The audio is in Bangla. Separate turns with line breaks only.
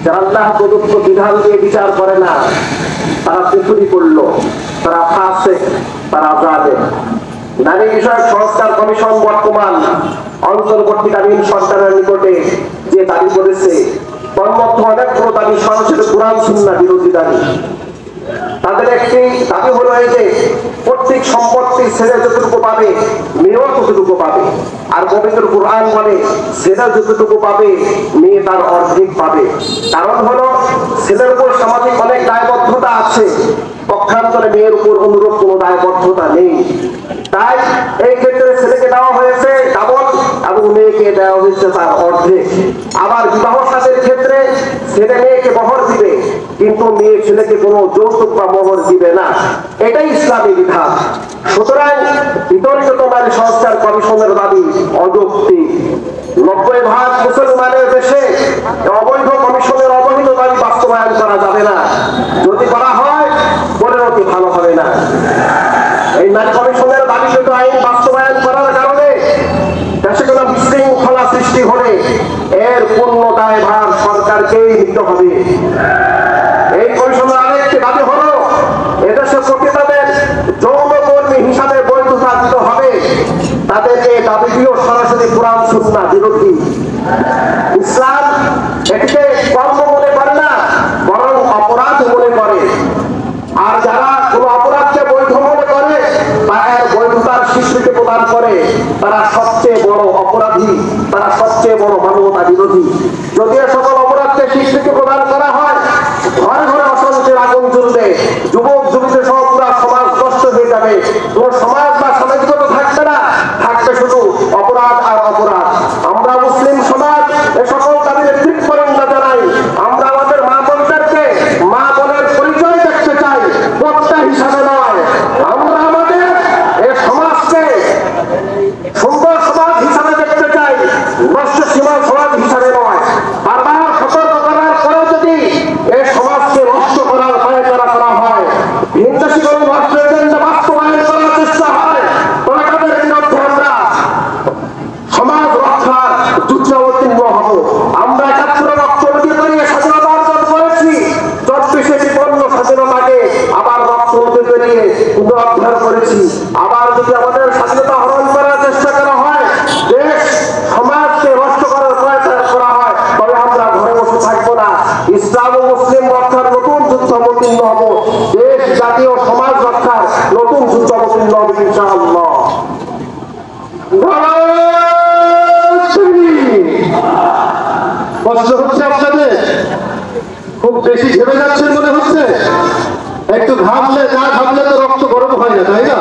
যারা আল্লাহ প্রদত্ত বিধান দিয়ে বিচার করে না, তারা কুফরি করলো, তারা ফাসিক, তারা জালেম। নারী বিষয়ক সংস্কার কমিশন বর্তমান অন্তর্বর্তীকালীন সরকারের নিকটে যে দাবি করেছে, তন্মধ্যে অনেকগুলো দাবি সরাসরি কোরআন সুন্নাহ বিরোধী দাবি। তাদের একটি দাবি হলো এই যে প্রত্যেক সম্পত্তি ছেলে যতটুকু পাবে মেয়েও ততটুকু পাবে। আর পবিত্র কোরআন বলে ছেলে যতটুকু পাবে মেয়ে তার অর্ধেক পাবে। কারণ হলো ছেলের উপর সামাজিক অনেক দায়বদ্ধতা আছে, পক্ষান্তরে মেয়ের উপর অনুরূপ কোনো দায়বদ্ধতা নেই। তাই এই ক্ষেত্রে ছেলেকে দেওয়া হয়েছে ডাবল এবং মেয়েকে দেওয়া হয়েছে তার অর্ধেক। আবার বিবাহ সাথের ক্ষেত্রে ছেলে মেয়েকে মোহর দিবে, কিন্তু মেয়ে ছেলেকে কোনো যৌতুক বা মোহর দিবে না। এটাই ইসলামী বিধান। সুতরাং বিতর্কিত নারী সংস্কার কমিশনের দাবি অযৌক্তিক। 90% মুসলমানের দেশে অবৈধ কমিশনের অবৈধ দাবি বাস্তবায়ন করা যাবে না। যদি করা হয় পরিণতি ভালো হবে না। এই নারী কমিশনের দাবিকৃত আইন বাস্তবায়ন করার কারণে দেশে কোনো বিশৃঙ্খলা সৃষ্টি হলে এর পূর্ণ দায়ভার সরকারকেই নিতে হবে। এই কমিশনের আরেকটি দাবি হলো এদেশের প্রকৃতাদের যৌন কর্মী হিসাবে বৈধতা দিতে হবে। তাদেরকে দাবিটিও সরাসরি কোরআন সুন্নাহ বিরোধী। ইসলাম এটিকে কর্ম মনে করে না, বরং অপরাধ মনে করে। আর যারা কোনো অপরাধকে বৈধ মনে করে বা এর বৈধতার স্বীকৃতি প্রদান করে, তারা সবচেয়ে বড় অপরাধী, তারা সবচেয়ে বড় মানবতা বিরোধী। যদি এ সকল অপরাধকে স্বীকৃতি প্রদান করা হয়, ঘরে ঘরে অশান্তির আগুন জ্বলবে, যুবক যুবতীদের সহ পুরা সমাজ নষ্ট হয়ে যাবে। কোন সমাজ বা সামাজিকতা থাকবে না, থাকবে শুধু অপরাধ আর অপরাধ। আমরা মুসলিম সমাজ এ সকল দাবির তীব্র নিন্দা জানাই। আমরা আমাদের মা বোনদেরকে মা বোনের পরিচয় দেখতে চাই, কর্তা হিসাবে নয়। আমরা আমাদের এ সমাজকে সুন্দর সমাজ হিসাবে দেখতে চাই, নষ্ট সীমা সমাজ হিসাবে নয়। বারবার সতর্ক করার পরেও যদি এই সমাজকে নষ্ট করার পায়তারা করা হয়, হিংসাশীল নষ্ট এজেন্ডা বাস্তবায়ন করার চেষ্টা হয়, তবে তাদের বিরুদ্ধে আমরা সমাজ রক্ষার যুদ্ধে অবতীর্ণ হব। আমরা ৭১ রক্ত নদী করিয়ে স্বাধীনতা অর্জন করেছি, ২৪শে বিপন্ন স্বাধীনতাকে আবার রক্ত নদী করিয়ে পুনরুদ্ধার করেছি। আবার যদি আমাদের স্বাধীনতা হরণ করার চেষ্টা করা হয়, দেশ সমাজকে নষ্ট করার প্রয়াস করা হয়, তবে আমরা ঘরে বসে থাকবো না। ইসলাম ও মুসলিম রক্ষার নতুন যুদ্ধ অবতীর্ণ হব। দেশ জাতীয় সমাজ রক্ষার নতুন যুদ্ধ অবতীর্ণ হবে ইনশাআল্লাহ। কষ্ট হচ্ছে আপনাদের? খুব বেশি ঘেমে যাচ্ছেন মনে হচ্ছে। একটু ঘামলে, না ঘামলে তো রক্ত গরম হয় না, তাই না?